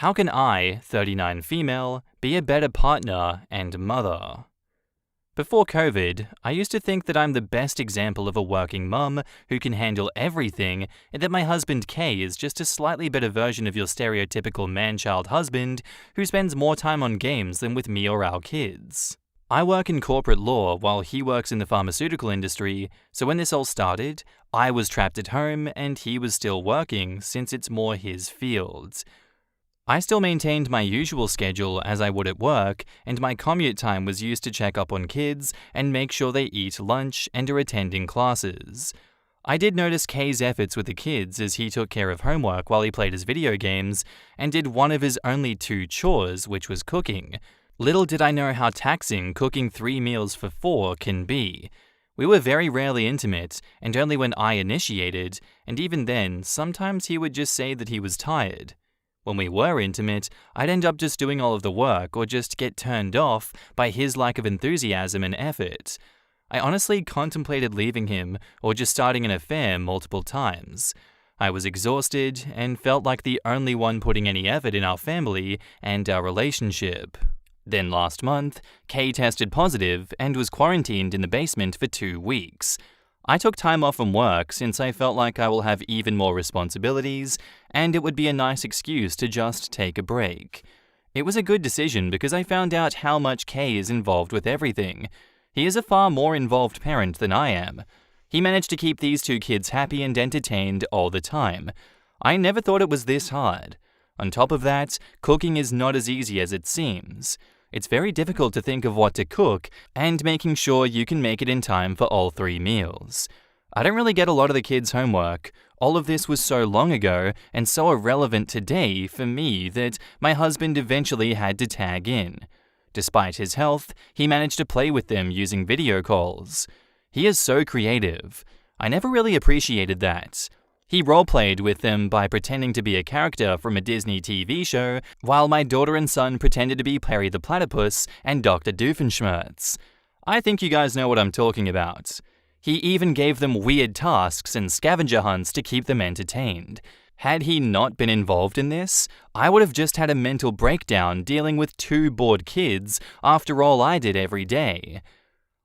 How can I, 39 female, be a better partner and mother? Before COVID, I used to think that I'm the best example of a working mum who can handle everything, and that my husband Kay is just a slightly better version of your stereotypical man-child husband who spends more time on games than with me or our kids. I work in corporate law while he works in the pharmaceutical industry, so when this all started, I was trapped at home and he was still working since it's more his field. I still maintained my usual schedule as I would at work, and my commute time was used to check up on kids and make sure they eat lunch and are attending classes. I did notice Kay's efforts with the kids as he took care of homework while he played his video games, and did one of his only 2 chores, which was cooking. Little did I know how taxing cooking 3 meals for 4 can be. We were very rarely intimate, and only when I initiated, and even then, sometimes he would just say that he was tired. When we were intimate, I'd end up just doing all of the work or just get turned off by his lack of enthusiasm and effort. I honestly contemplated leaving him or just starting an affair multiple times. I was exhausted and felt like the only one putting any effort in our family and our relationship. Then last month, Kay tested positive and was quarantined in the basement for 2 weeks. I took time off from work since I felt like I will have even more responsibilities, and it would be a nice excuse to just take a break. It was a good decision because I found out how much Kay is involved with everything. He is a far more involved parent than I am. He managed to keep these 2 kids happy and entertained all the time. I never thought it was this hard. On top of that, cooking is not as easy as it seems. It's very difficult to think of what to cook and making sure you can make it in time for all 3 meals. I don't really get a lot of the kids' homework. All of this was so long ago and so irrelevant today for me that my husband eventually had to tag in. Despite his health, he managed to play with them using video calls. He is so creative. I never really appreciated that. He roleplayed with them by pretending to be a character from a Disney TV show, while my daughter and son pretended to be Perry the Platypus and Dr. Doofenshmirtz. I think you guys know what I'm talking about. He even gave them weird tasks and scavenger hunts to keep them entertained. Had he not been involved in this, I would have just had a mental breakdown dealing with 2 bored kids after all I did every day.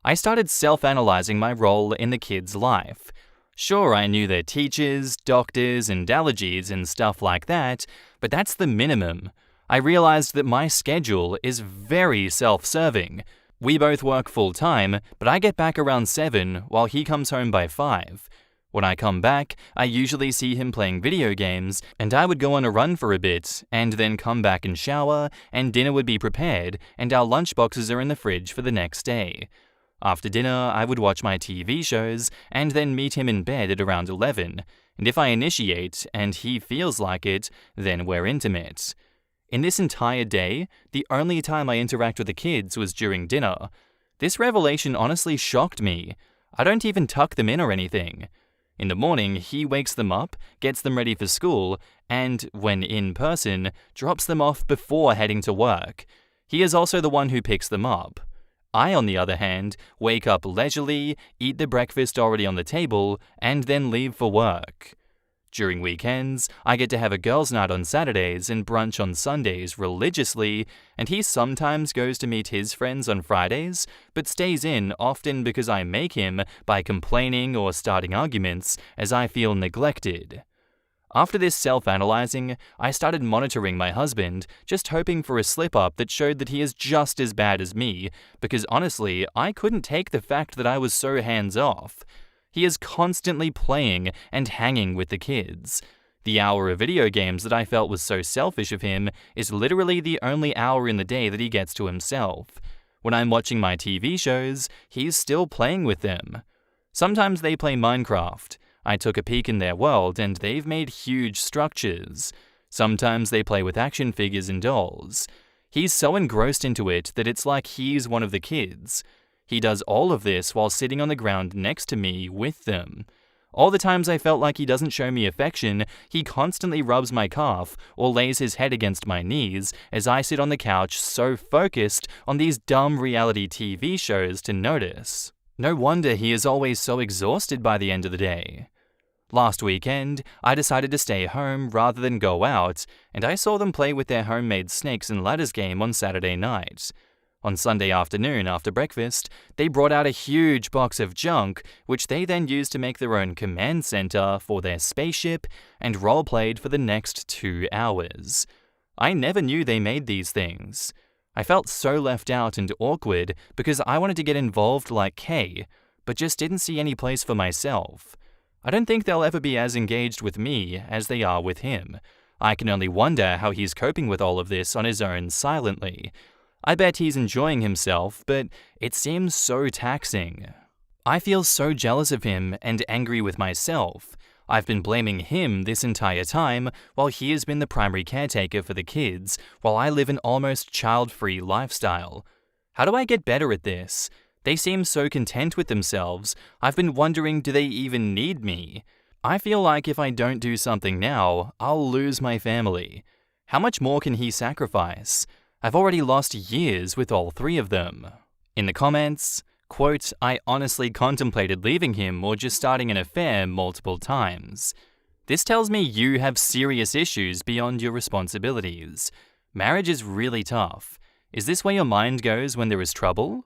I started self-analyzing my role in the kids' life. Sure, I knew their teachers, doctors, and allergies and stuff like that, but that's the minimum. I realized that my schedule is very self-serving. We both work full-time, but I get back around 7 while he comes home by 5. When I come back, I usually see him playing video games, and I would go on a run for a bit, and then come back and shower, and dinner would be prepared, and our lunchboxes are in the fridge for the next day. After dinner, I would watch my TV shows and then meet him in bed at around 11, and if I initiate and he feels like it, then we're intimate. In this entire day, the only time I interact with the kids was during dinner. This revelation honestly shocked me. I don't even tuck them in or anything. In the morning, he wakes them up, gets them ready for school, and, when in person, drops them off before heading to work. He is also the one who picks them up. I, on the other hand, wake up leisurely, eat the breakfast already on the table, and then leave for work. During weekends, I get to have a girls' night on Saturdays and brunch on Sundays religiously, and he sometimes goes to meet his friends on Fridays, but stays in often because I make him by complaining or starting arguments as I feel neglected. After this self-analyzing, I started monitoring my husband, just hoping for a slip-up that showed that he is just as bad as me, because honestly, I couldn't take the fact that I was so hands-off. He is constantly playing and hanging with the kids. The hour of video games that I felt was so selfish of him is literally the only hour in the day that he gets to himself. When I'm watching my TV shows, he's still playing with them. Sometimes they play Minecraft. I took a peek in their world and they've made huge structures. Sometimes they play with action figures and dolls. He's so engrossed into it that it's like he's one of the kids. He does all of this while sitting on the ground next to me with them. All the times I felt like he doesn't show me affection, he constantly rubs my calf or lays his head against my knees as I sit on the couch so focused on these dumb reality TV shows to notice. No wonder he is always so exhausted by the end of the day. Last weekend, I decided to stay home rather than go out, and I saw them play with their homemade snakes and ladders game on Saturday night. On Sunday afternoon after breakfast, they brought out a huge box of junk, which they then used to make their own command center for their spaceship and roleplayed for the next 2 hours. I never knew they made these things. I felt so left out and awkward because I wanted to get involved like Kay, but just didn't see any place for myself. I don't think they'll ever be as engaged with me as they are with him. I can only wonder how he's coping with all of this on his own silently. I bet he's enjoying himself, but it seems so taxing. I feel so jealous of him and angry with myself. I've been blaming him this entire time, while he has been the primary caretaker for the kids, while I live an almost child-free lifestyle. How do I get better at this? They seem so content with themselves. I've been wondering, do they even need me? I feel like if I don't do something now, I'll lose my family. How much more can he sacrifice? I've already lost years with all 3 of them. In the comments, quote, I honestly contemplated leaving him or just starting an affair multiple times. This tells me you have serious issues beyond your responsibilities. Marriage is really tough. Is this where your mind goes when there is trouble?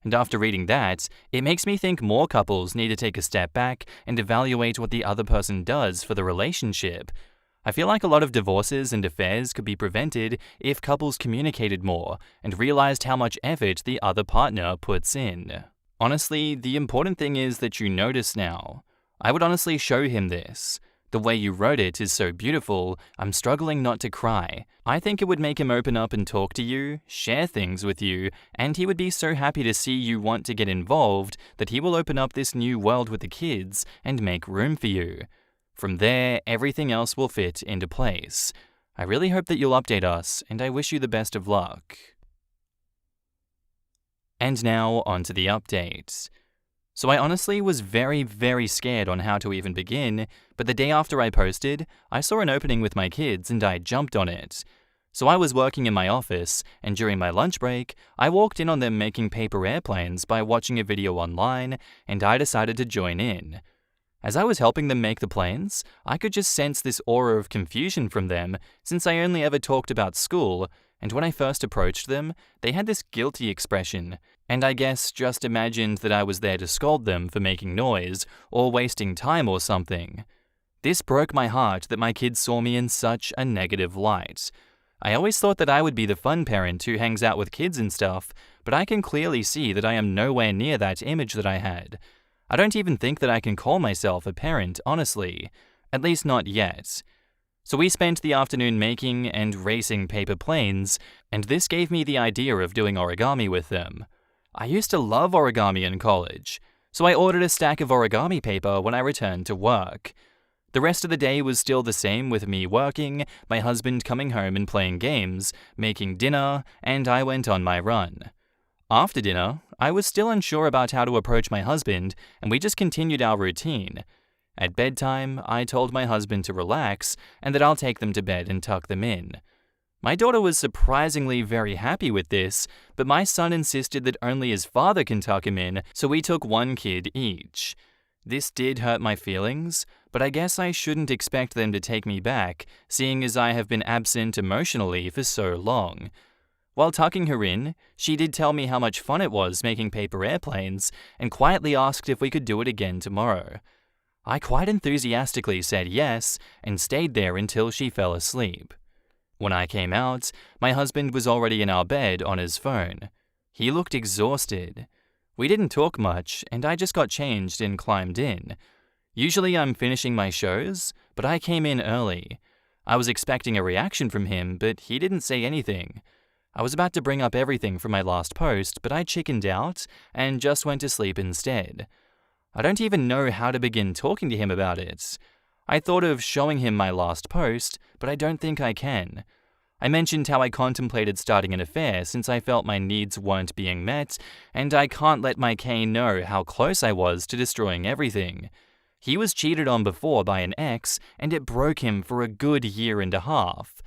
And after reading that, it makes me think more couples need to take a step back and evaluate what the other person does for the relationship. I feel like a lot of divorces and affairs could be prevented if couples communicated more and realized how much effort the other partner puts in. Honestly, the important thing is that you notice now. I would honestly show him this. The way you wrote it is so beautiful, I'm struggling not to cry. I think it would make him open up and talk to you, share things with you, and he would be so happy to see you want to get involved that he will open up this new world with the kids and make room for you. From there, everything else will fit into place. I really hope that you'll update us, and I wish you the best of luck. And now, on to the update. So I honestly was very scared on how to even begin, but the day after I posted, I saw an opening with my kids and I jumped on it. So I was working in my office, and during my lunch break, I walked in on them making paper airplanes by watching a video online, and I decided to join in. As I was helping them make the planes, I could just sense this aura of confusion from them since I only ever talked about school, and when I first approached them, they had this guilty expression, and I guess just imagined that I was there to scold them for making noise or wasting time or something. This broke my heart that my kids saw me in such a negative light. I always thought that I would be the fun parent who hangs out with kids and stuff, but I can clearly see that I am nowhere near that image that I had. I don't even think that I can call myself a parent, honestly. At least not yet. So we spent the afternoon making and racing paper planes, and this gave me the idea of doing origami with them. I used to love origami in college, so I ordered a stack of origami paper when I returned to work. The rest of the day was still the same with me working, my husband coming home and playing games, making dinner, and I went on my run. After dinner, I was still unsure about how to approach my husband, and we just continued our routine. At bedtime, I told my husband to relax and that I'll take them to bed and tuck them in. My daughter was surprisingly very happy with this, but my son insisted that only his father can tuck him in, so we took one kid each. This did hurt my feelings, but I guess I shouldn't expect them to take me back, seeing as I have been absent emotionally for so long. While tucking her in, she did tell me how much fun it was making paper airplanes and quietly asked if we could do it again tomorrow. I quite enthusiastically said yes and stayed there until she fell asleep. When I came out, my husband was already in our bed on his phone. He looked exhausted. We didn't talk much, and I just got changed and climbed in. Usually I'm finishing my shows, but I came in early. I was expecting a reaction from him, but he didn't say anything. I was about to bring up everything from my last post, but I chickened out and just went to sleep instead. I don't even know how to begin talking to him about it. I thought of showing him my last post, but I don't think I can. I mentioned how I contemplated starting an affair since I felt my needs weren't being met, and I can't let my Kay know how close I was to destroying everything. He was cheated on before by an ex, and it broke him for a good year and a half.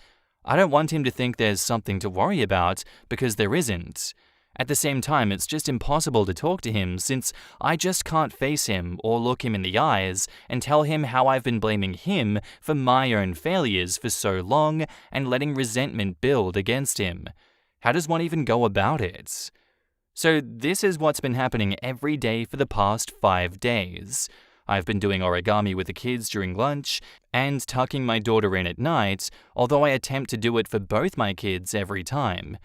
I don't want him to think there's something to worry about, because there isn't. At the same time, it's just impossible to talk to him since I just can't face him or look him in the eyes and tell him how I've been blaming him for my own failures for so long and letting resentment build against him. How does one even go about it? So this is what's been happening every day for the past 5 days. I've been doing origami with the kids during lunch and tucking my daughter in at night, although I attempt to do it for both my kids every time.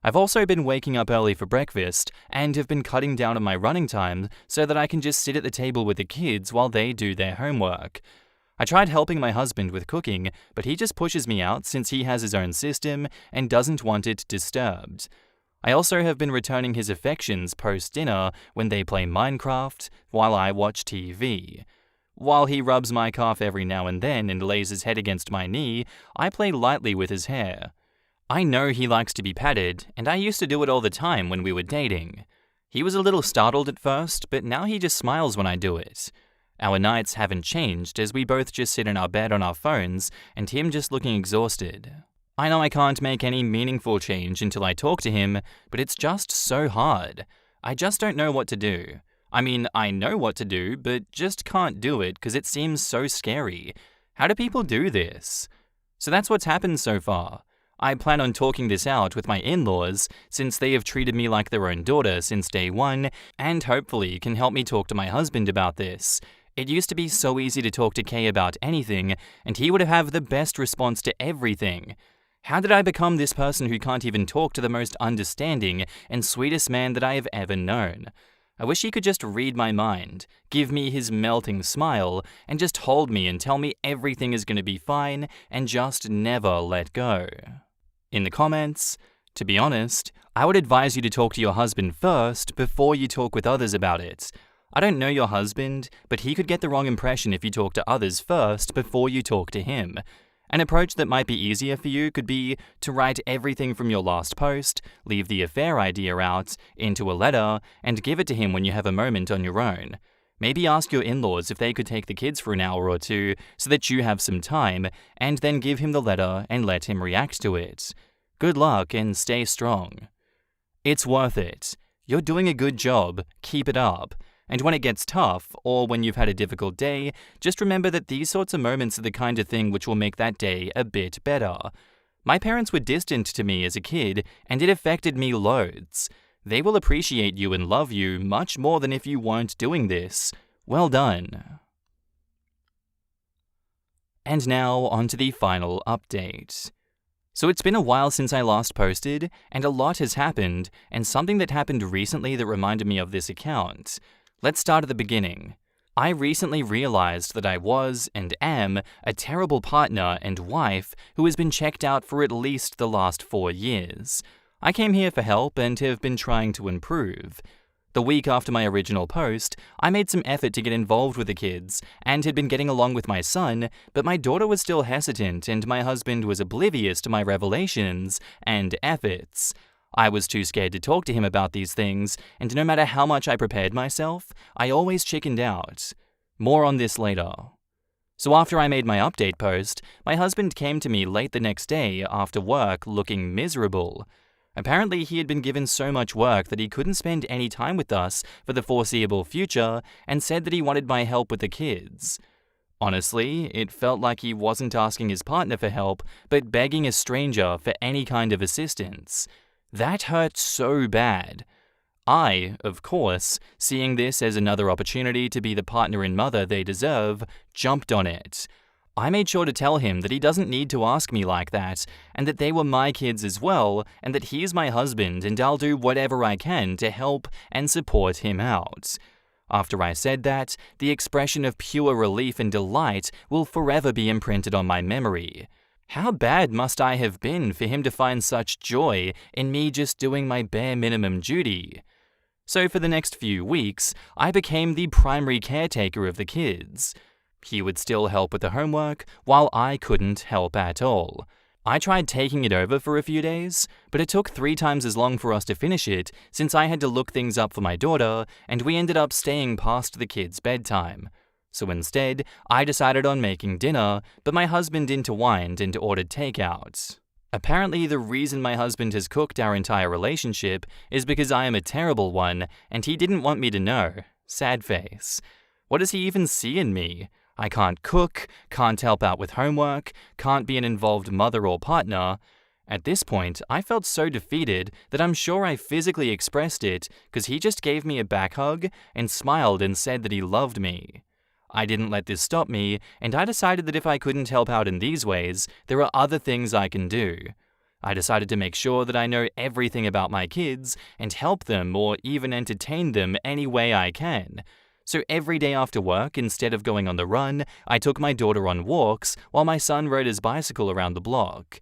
I've also been waking up early for breakfast and have been cutting down on my running time so that I can just sit at the table with the kids while they do their homework. I tried helping my husband with cooking, but he just pushes me out since he has his own system and doesn't want it disturbed. I also have been returning his affections post-dinner when they play Minecraft while I watch TV. While he rubs my calf every now and then and lays his head against my knee, I play lightly with his hair. I know he likes to be patted, and I used to do it all the time when we were dating. He was a little startled at first, but now he just smiles when I do it. Our nights haven't changed as we both just sit in our bed on our phones and him just looking exhausted. I know I can't make any meaningful change until I talk to him, but it's just so hard. I just don't know what to do. I mean, I know what to do, but just can't do it because it seems so scary. How do people do this? So that's what's happened so far. I plan on talking this out with my in-laws since they have treated me like their own daughter since day one and hopefully can help me talk to my husband about this. It used to be so easy to talk to Kay about anything and he would have the best response to everything. How did I become this person who can't even talk to the most understanding and sweetest man that I have ever known? I wish he could just read my mind, give me his melting smile, and just hold me and tell me everything is going to be fine and just never let go. In the comments, to be honest, I would advise you to talk to your husband first before you talk with others about it. I don't know your husband, but he could get the wrong impression if you talk to others first before you talk to him. An approach that might be easier for you could be to write everything from your last post, leave the affair idea out, into a letter, and give it to him when you have a moment on your own. Maybe ask your in-laws if they could take the kids for an hour or two so that you have some time, and then give him the letter and let him react to it. Good luck and stay strong. It's worth it. You're doing a good job. Keep it up. And when it gets tough, or when you've had a difficult day, just remember that these sorts of moments are the kind of thing which will make that day a bit better. My parents were distant to me as a kid, and it affected me loads. They will appreciate you and love you much more than if you weren't doing this. Well done. And now, on to the final update. So it's been a while since I last posted, and a lot has happened, and something that happened recently that reminded me of this account. Let's start at the beginning. I recently realized that I was, and am, a terrible partner and wife who has been checked out for at least the last 4 years. I came here for help and have been trying to improve. The week after my original post, I made some effort to get involved with the kids and had been getting along with my son, but my daughter was still hesitant and my husband was oblivious to my revelations and efforts. I was too scared to talk to him about these things, and no matter how much I prepared myself, I always chickened out. More on this later. So after I made my update post, my husband came to me late the next day after work looking miserable. Apparently he had been given so much work that he couldn't spend any time with us for the foreseeable future and said that he wanted my help with the kids. Honestly, it felt like he wasn't asking his partner for help, but begging a stranger for any kind of assistance. That hurt so bad. I, of course, seeing this as another opportunity to be the partner and mother they deserve, jumped on it. I made sure to tell him that he doesn't need to ask me like that, and that they were my kids as well, and that he's my husband and I'll do whatever I can to help and support him out. After I said that, the expression of pure relief and delight will forever be imprinted on my memory. How bad must I have been for him to find such joy in me just doing my bare minimum duty? So for the next few weeks, I became the primary caretaker of the kids. He would still help with the homework, while I couldn't help at all. I tried taking it over for a few days, but it took 3 times as long for us to finish it since I had to look things up for my daughter, and we ended up staying past the kids' bedtime. So instead, I decided on making dinner, but my husband intervened and ordered takeout. Apparently, the reason my husband has cooked our entire relationship is because I am a terrible one, and he didn't want me to know. Sad face. What does he even see in me? I can't cook, can't help out with homework, can't be an involved mother or partner. At this point, I felt so defeated that I'm sure I physically expressed it because he just gave me a back hug and smiled and said that he loved me. I didn't let this stop me, and I decided that if I couldn't help out in these ways, there are other things I can do. I decided to make sure that I know everything about my kids and help them or even entertain them any way I can. So every day after work, instead of going on the run, I took my daughter on walks while my son rode his bicycle around the block.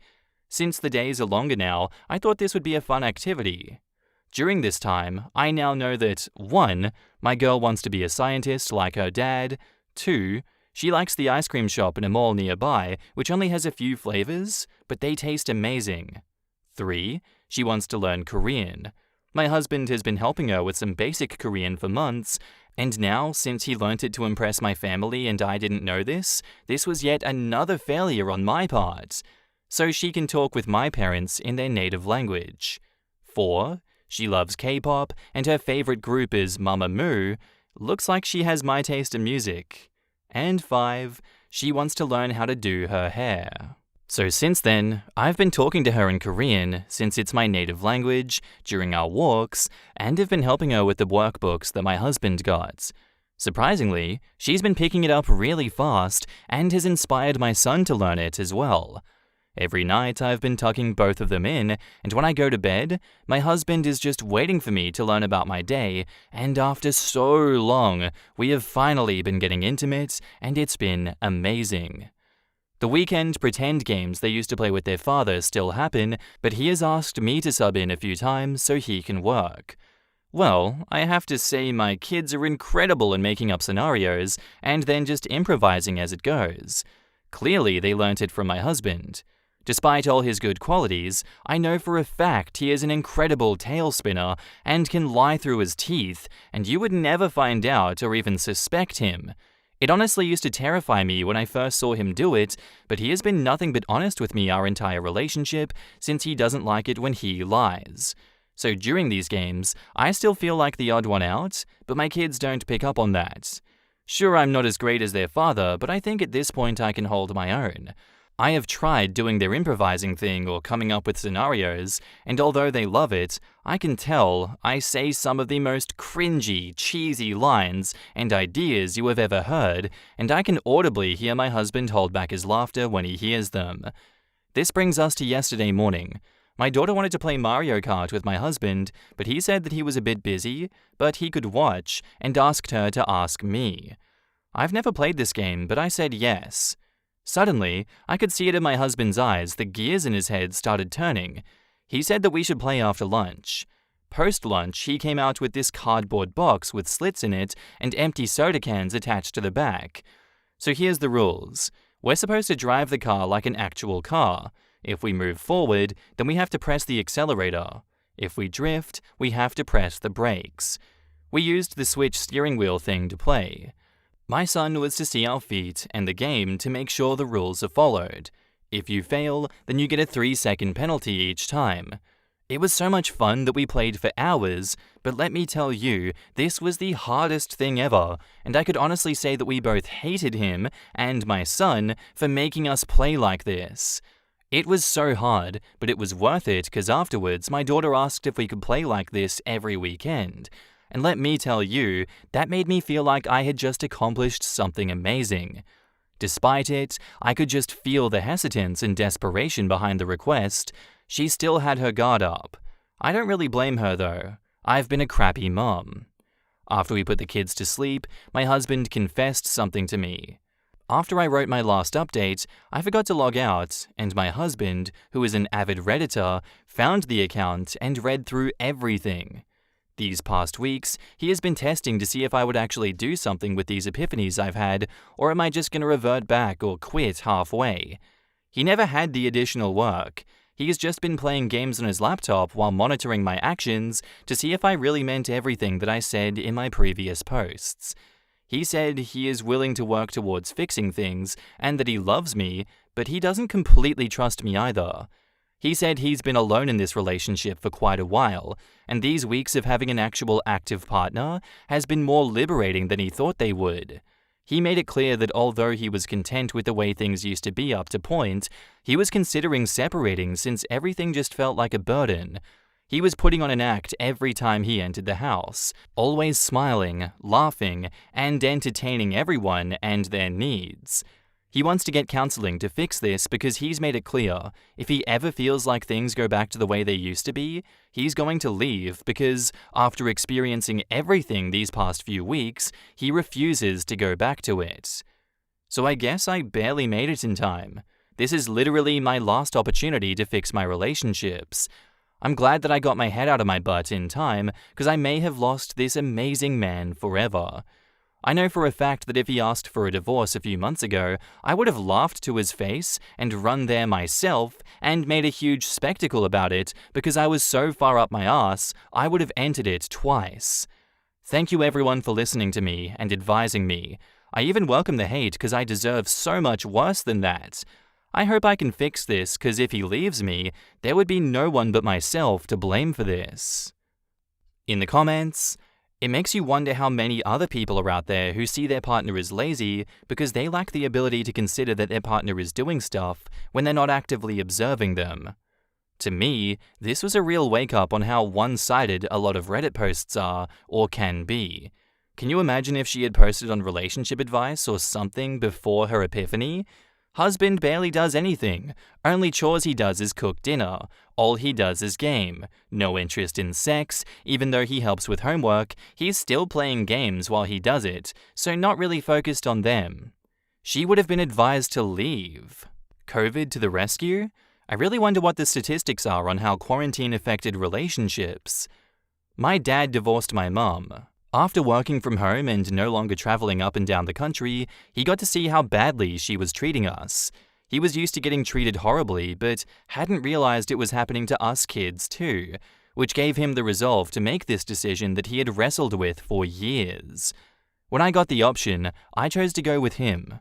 Since the days are longer now, I thought this would be a fun activity. During this time, I now know that 1. My girl wants to be a scientist like her dad. 2. She likes the ice cream shop in a mall nearby, which only has a few flavors, but they taste amazing. 3. She wants to learn Korean. My husband has been helping her with some basic Korean for months, and now, since he learnt it to impress my family and I didn't know this was yet another failure on my part. So she can talk with my parents in their native language. 4. She loves K-pop, and her favorite group is Mamamoo. Looks like she has my taste in music. And 5. She wants to learn how to do her hair. So since then, I've been talking to her in Korean, since it's my native language, during our walks, and have been helping her with the workbooks that my husband got. Surprisingly, she's been picking it up really fast, and has inspired my son to learn it as well. Every night I've been tucking both of them in, and when I go to bed, my husband is just waiting for me to learn about my day, and after so long, we have finally been getting intimate, and it's been amazing. The weekend pretend games they used to play with their father still happen, but he has asked me to sub in a few times so he can work. Well, I have to say my kids are incredible in making up scenarios, and then just improvising as it goes. Clearly they learnt it from my husband. Despite all his good qualities, I know for a fact he is an incredible tail spinner and can lie through his teeth, and you would never find out or even suspect him. It honestly used to terrify me when I first saw him do it, but he has been nothing but honest with me our entire relationship, since he doesn't like it when he lies. So during these games, I still feel like the odd one out, but my kids don't pick up on that. Sure, I'm not as great as their father, but I think at this point I can hold my own. I have tried doing their improvising thing or coming up with scenarios, and although they love it, I can tell I say some of the most cringy, cheesy lines and ideas you have ever heard, and I can audibly hear my husband hold back his laughter when he hears them. This brings us to yesterday morning. My daughter wanted to play Mario Kart with my husband, but he said that he was a bit busy, but he could watch, and asked her to ask me. I've never played this game, but I said yes. Suddenly, I could see it in my husband's eyes, the gears in his head started turning. He said that we should play after lunch. Post-lunch, he came out with this cardboard box with slits in it and empty soda cans attached to the back. So here's the rules. We're supposed to drive the car like an actual car. If we move forward, then we have to press the accelerator. If we drift, we have to press the brakes. We used the switch steering wheel thing to play. My son was to see our feet and the game to make sure the rules are followed. If you fail, then you get a 3-second penalty each time. It was so much fun that we played for hours, but let me tell you, this was the hardest thing ever, and I could honestly say that we both hated him and my son for making us play like this. It was so hard, but it was worth it because afterwards my daughter asked if we could play like this every weekend. And let me tell you, that made me feel like I had just accomplished something amazing. Despite it, I could just feel the hesitance and desperation behind the request. She still had her guard up. I don't really blame her though. I've been a crappy mom. After we put the kids to sleep, my husband confessed something to me. After I wrote my last update, I forgot to log out, and my husband, who is an avid Redditor, found the account and read through everything. These past weeks, he has been testing to see if I would actually do something with these epiphanies I've had, or am I just going to revert back or quit halfway? He never had the additional work. He has just been playing games on his laptop while monitoring my actions to see if I really meant everything that I said in my previous posts. He said he is willing to work towards fixing things and that he loves me, but he doesn't completely trust me either. He said he's been alone in this relationship for quite a while, and these weeks of having an actual active partner has been more liberating than he thought they would. He made it clear that although he was content with the way things used to be up to point, he was considering separating since everything just felt like a burden. He was putting on an act every time he entered the house, always smiling, laughing, and entertaining everyone and their needs. He wants to get counseling to fix this because he's made it clear if he ever feels like things go back to the way they used to be, he's going to leave because, after experiencing everything these past few weeks, he refuses to go back to it. So I guess I barely made it in time. This is literally my last opportunity to fix my relationships. I'm glad that I got my head out of my butt in time because I may have lost this amazing man forever. I know for a fact that if he asked for a divorce a few months ago, I would have laughed to his face and run there myself and made a huge spectacle about it because I was so far up my ass, I would have entered it twice. Thank you everyone for listening to me and advising me. I even welcome the hate because I deserve so much worse than that. I hope I can fix this because if he leaves me, there would be no one but myself to blame for this. In the comments, it makes you wonder how many other people are out there who see their partner as lazy because they lack the ability to consider that their partner is doing stuff when they're not actively observing them. To me, this was a real wake-up on how one-sided a lot of Reddit posts are or can be. Can you imagine if she had posted on relationship advice or something before her epiphany? Husband barely does anything. Only chores he does is cook dinner. All he does is game. No interest in sex. Even though he helps with homework, he's still playing games while he does it, so not really focused on them. She would have been advised to leave. COVID to the rescue? I really wonder what the statistics are on how quarantine affected relationships. My dad divorced my mum. After working from home and no longer traveling up and down the country, he got to see how badly she was treating us. He was used to getting treated horribly, but hadn't realized it was happening to us kids too, which gave him the resolve to make this decision that he had wrestled with for years. When I got the option, I chose to go with him.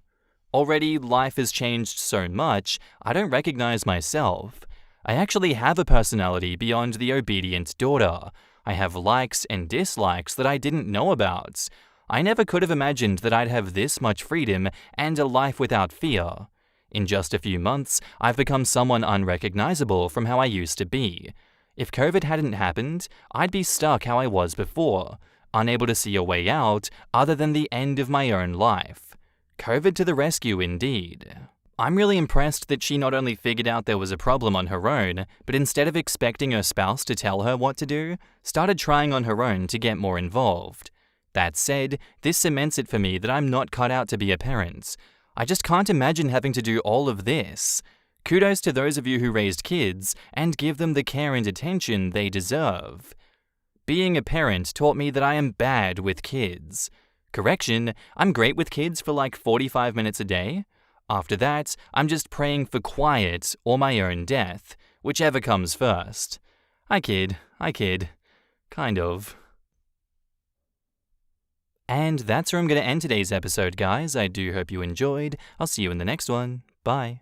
Already, life has changed so much, I don't recognize myself. I actually have a personality beyond the obedient daughter. I have likes and dislikes that I didn't know about. I never could have imagined that I'd have this much freedom and a life without fear. In just a few months, I've become someone unrecognizable from how I used to be. If COVID hadn't happened, I'd be stuck how I was before, unable to see a way out other than the end of my own life. COVID to the rescue indeed. I'm really impressed that she not only figured out there was a problem on her own, but instead of expecting her spouse to tell her what to do, started trying on her own to get more involved. That said, this cements it for me that I'm not cut out to be a parent. I just can't imagine having to do all of this. Kudos to those of you who raised kids and give them the care and attention they deserve. Being a parent taught me that I am bad with kids. Correction, I'm great with kids for like 45 minutes a day. After that, I'm just praying for quiet or my own death, whichever comes first. I kid. Kind of. And that's where I'm going to end today's episode, guys. I do hope you enjoyed. I'll see you in the next one. Bye.